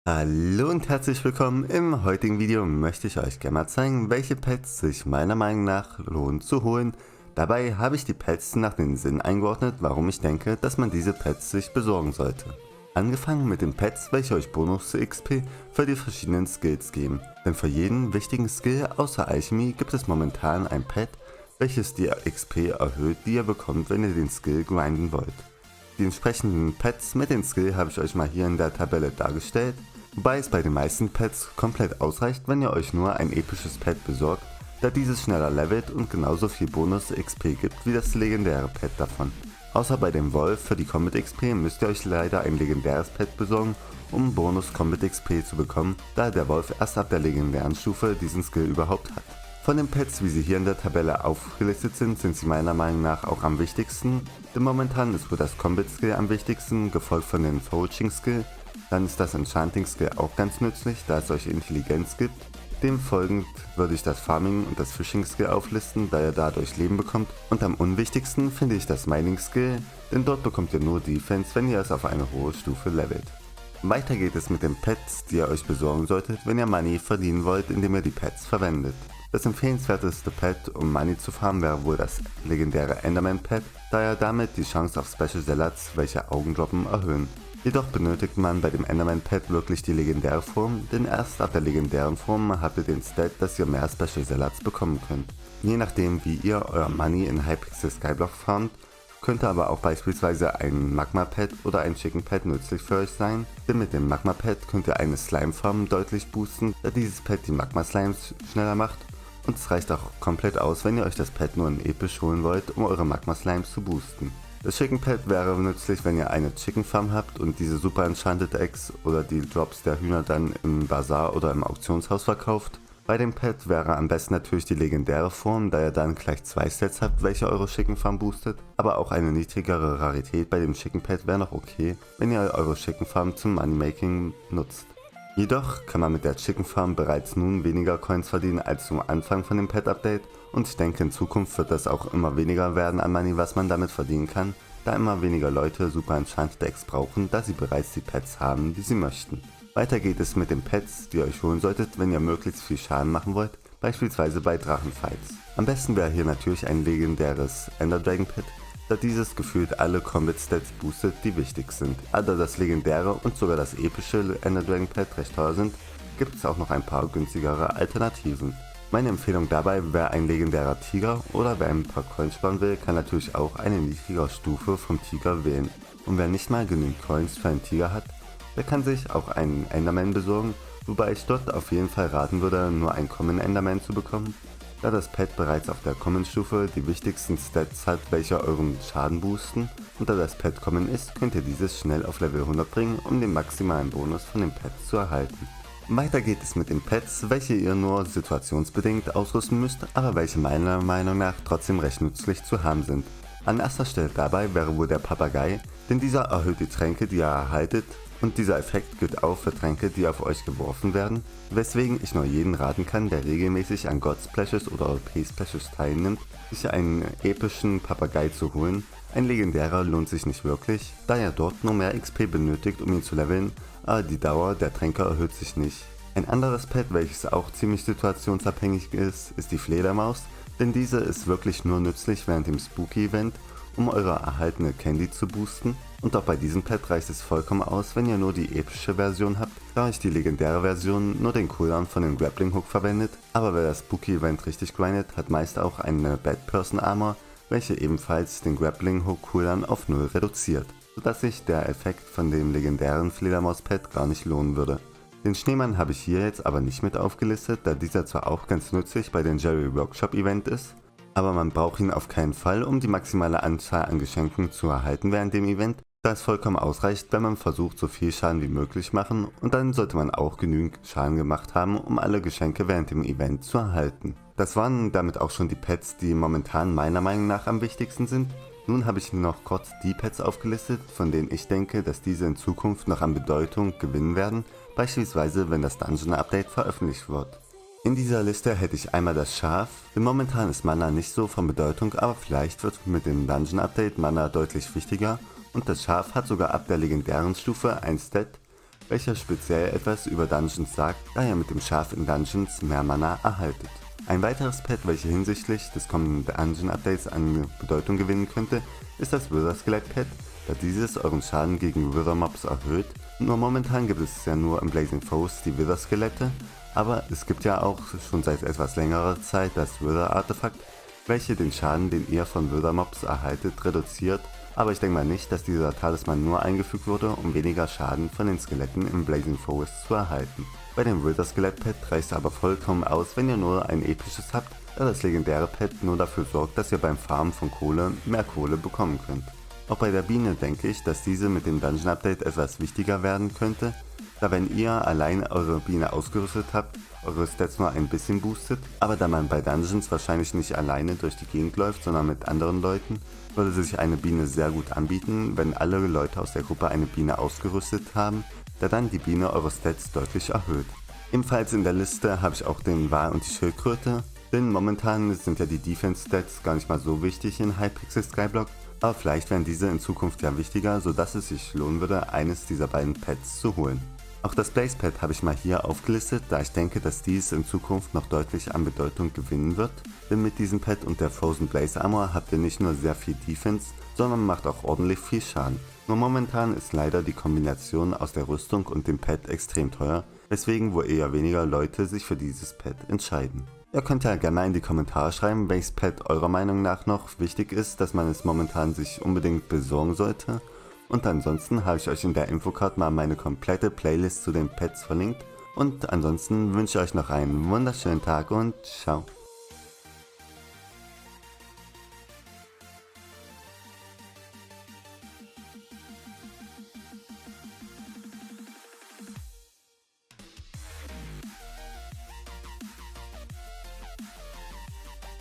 Hallo und herzlich willkommen. Im heutigen Video möchte ich euch gerne mal zeigen, welche Pets sich meiner Meinung nach lohnt zu holen. Dabei habe ich die Pets nach den Sinn eingeordnet, warum ich denke, dass man diese Pets sich besorgen sollte. Angefangen mit den Pets, welche euch Bonus XP für die verschiedenen Skills geben. Denn für jeden wichtigen Skill außer Alchemie gibt es momentan ein Pet, welches die XP erhöht, die ihr bekommt, wenn ihr den Skill grinden wollt. Die entsprechenden Pets mit den Skill habe ich euch mal hier in der Tabelle dargestellt. Wobei es bei den meisten Pets komplett ausreicht, wenn ihr euch nur ein episches Pet besorgt, da dieses schneller levelt und genauso viel Bonus XP gibt wie das legendäre Pet davon. Außer bei dem Wolf für die Combat XP müsst ihr euch leider ein legendäres Pet besorgen, um Bonus Combat XP zu bekommen, da der Wolf erst ab der legendären Stufe diesen Skill überhaupt hat. Von den Pets, wie sie hier in der Tabelle aufgelistet sind sie meiner Meinung nach auch am wichtigsten, denn momentan ist wohl das Combat Skill am wichtigsten, gefolgt von den Foraging Skill. Dann ist das Enchanting Skill auch ganz nützlich, da es euch Intelligenz gibt. Dem folgend würde ich das Farming und das Fishing Skill auflisten, da ihr dadurch Leben bekommt. Und am unwichtigsten finde ich das Mining Skill, denn dort bekommt ihr nur Defense, wenn ihr es auf eine hohe Stufe levelt. Weiter geht es mit den Pets, die ihr euch besorgen solltet, wenn ihr Money verdienen wollt, indem ihr die Pets verwendet. Das empfehlenswerteste Pet, um Money zu farmen, wäre wohl das legendäre Enderman Pet, da ihr damit die Chance auf Special Zealots, welche Augendroppen, erhöhen. Jedoch benötigt man bei dem Enderman Pet wirklich die legendäre Form, denn erst ab der legendären Form habt ihr den Stat, dass ihr mehr Special Zealots bekommen könnt. Je nachdem wie ihr euer Money in Hypixel Skyblock farmt, könnte aber auch beispielsweise ein Magma Pet oder ein Chicken Pet nützlich für euch sein, denn mit dem Magma Pet könnt ihr eine Slime Farm deutlich boosten, da dieses Pet die Magma Slimes schneller macht, und es reicht auch komplett aus, wenn ihr euch das Pet nur in episch holen wollt, um eure Magma Slimes zu boosten. Das Chicken Pet wäre nützlich, wenn ihr eine Chicken Farm habt und diese Super Enchanted Eggs oder die Drops der Hühner dann im Bazar oder im Auktionshaus verkauft. Bei dem Pet wäre am besten natürlich die legendäre Form, da ihr dann gleich 2 Sets habt, welche eure Chicken Farm boostet. Aber auch eine niedrigere Rarität bei dem Chicken Pet wäre noch okay, wenn ihr eure Chicken Farm zum Moneymaking nutzt. Jedoch kann man mit der Chicken Farm bereits nun weniger Coins verdienen als zum Anfang von dem Pet Update, und ich denke in Zukunft wird das auch immer weniger werden an Money, was man damit verdienen kann, da immer weniger Leute Super Enchanted Eggs brauchen, da sie bereits die Pets haben, die sie möchten. Weiter geht es mit den Pets, die ihr euch holen solltet, wenn ihr möglichst viel Schaden machen wollt, beispielsweise bei Drachenfights. Am besten wäre hier natürlich ein legendäres Ender Dragon Pet, da dieses gefühlt alle Combat Stats boostet, die wichtig sind. Da das legendäre und sogar das epische Ender Dragon Pet recht teuer sind, gibt es auch noch ein paar günstigere Alternativen. Meine Empfehlung dabei wäre ein legendärer Tiger, oder wer ein paar Coins sparen will, kann natürlich auch eine niedrigere Stufe vom Tiger wählen. Und wer nicht mal genügend Coins für einen Tiger hat, der kann sich auch einen Enderman besorgen, wobei ich dort auf jeden Fall raten würde, nur einen Common Enderman zu bekommen, da das Pet bereits auf der Common Stufe die wichtigsten Stats hat, welche euren Schaden boosten, und da das Pet Common ist, könnt ihr dieses schnell auf Level 100 bringen, um den maximalen Bonus von den Pets zu erhalten. Weiter geht es mit den Pets, welche ihr nur situationsbedingt ausrüsten müsst, aber welche meiner Meinung nach trotzdem recht nützlich zu haben sind. An erster Stelle dabei wäre wohl der Papagei, denn dieser erhöht die Tränke, die ihr erhaltet, und dieser Effekt gilt auch für Tränke, die auf euch geworfen werden, weswegen ich nur jeden raten kann, der regelmäßig an God Splashes oder OP Splashes teilnimmt, sich einen epischen Papagei zu holen. Ein legendärer lohnt sich nicht wirklich, da er dort nur mehr XP benötigt, um ihn zu leveln, aber die Dauer der Tränke erhöht sich nicht. Ein anderes Pet, welches auch ziemlich situationsabhängig ist, ist die Fledermaus, denn diese ist wirklich nur nützlich während dem Spooky Event, um eure erhaltene Candy zu boosten, und auch bei diesem Pet reicht es vollkommen aus, wenn ihr nur die epische Version habt, da euch die legendäre Version nur den Cooldown von dem Grappling Hook verwendet, aber wer das Spooky Event richtig grindet, hat meist auch eine Bad Person Armor, welche ebenfalls den Grappling Hook Cooldown auf 0 reduziert, sodass sich der Effekt von dem legendären Fledermaus Pet gar nicht lohnen würde. Den Schneemann habe ich hier jetzt aber nicht mit aufgelistet, da dieser zwar auch ganz nützlich bei dem Jerry Workshop Event ist, aber man braucht ihn auf keinen Fall, um die maximale Anzahl an Geschenken zu erhalten während dem Event, da es vollkommen ausreicht, wenn man versucht, so viel Schaden wie möglich machen, und dann sollte man auch genügend Schaden gemacht haben, um alle Geschenke während dem Event zu erhalten. Das waren damit auch schon die Pets, die momentan meiner Meinung nach am wichtigsten sind. Nun habe ich noch kurz die Pets aufgelistet, von denen ich denke, dass diese in Zukunft noch an Bedeutung gewinnen werden, beispielsweise wenn das Dungeon Update veröffentlicht wird. In dieser Liste hätte ich einmal das Schaf, denn momentan ist Mana nicht so von Bedeutung, aber vielleicht wird mit dem Dungeon Update Mana deutlich wichtiger, und das Schaf hat sogar ab der legendären Stufe ein Stat, welcher speziell etwas über Dungeons sagt, da ihr mit dem Schaf in Dungeons mehr Mana erhaltet. Ein weiteres Pet, welches hinsichtlich des kommenden Dungeon Updates an Bedeutung gewinnen könnte, ist das Wither Skelett Pet, da dieses euren Schaden gegen Wither Mobs erhöht. Nur momentan gibt es ja nur im Blazing Forest die Wither Skelette, aber es gibt ja auch schon seit etwas längerer Zeit das Wither Artefakt, welche den Schaden, den ihr von Wither Mobs erhaltet, reduziert. Aber ich denke mal nicht, dass dieser Talisman nur eingefügt wurde, um weniger Schaden von den Skeletten im Blazing Forest zu erhalten. Bei dem Wither Skelett Pet reicht es aber vollkommen aus, wenn ihr nur ein episches habt, da das legendäre Pet nur dafür sorgt, dass ihr beim Farmen von Kohle mehr Kohle bekommen könnt. Auch bei der Biene denke ich, dass diese mit dem Dungeon Update etwas wichtiger werden könnte, da wenn ihr allein eure Biene ausgerüstet habt, eure Stats nur ein bisschen boostet, aber da man bei Dungeons wahrscheinlich nicht alleine durch die Gegend läuft, sondern mit anderen Leuten, würde sich eine Biene sehr gut anbieten, wenn alle Leute aus der Gruppe eine Biene ausgerüstet haben, da dann die Biene eure Stats deutlich erhöht. Ebenfalls in der Liste habe ich auch den Wal und die Schildkröte, denn momentan sind ja die Defense Stats gar nicht mal so wichtig in Hypixel Skyblock, aber vielleicht werden diese in Zukunft ja wichtiger, sodass es sich lohnen würde, eines dieser beiden Pets zu holen. Auch das Blaze Pet habe ich mal hier aufgelistet, da ich denke, dass dies in Zukunft noch deutlich an Bedeutung gewinnen wird, denn mit diesem Pet und der Frozen Blaze Armor habt ihr nicht nur sehr viel Defense, sondern macht auch ordentlich viel Schaden. Nur momentan ist leider die Kombination aus der Rüstung und dem Pet extrem teuer, weswegen wohl eher weniger Leute sich für dieses Pet entscheiden. Ihr könnt ja gerne mal in die Kommentare schreiben, welches Pet eurer Meinung nach noch wichtig ist, dass man es momentan sich unbedingt besorgen sollte. Und ansonsten habe ich euch in der Infocard mal meine komplette Playlist zu den Pets verlinkt. Und ansonsten wünsche ich euch noch einen wunderschönen Tag und ciao.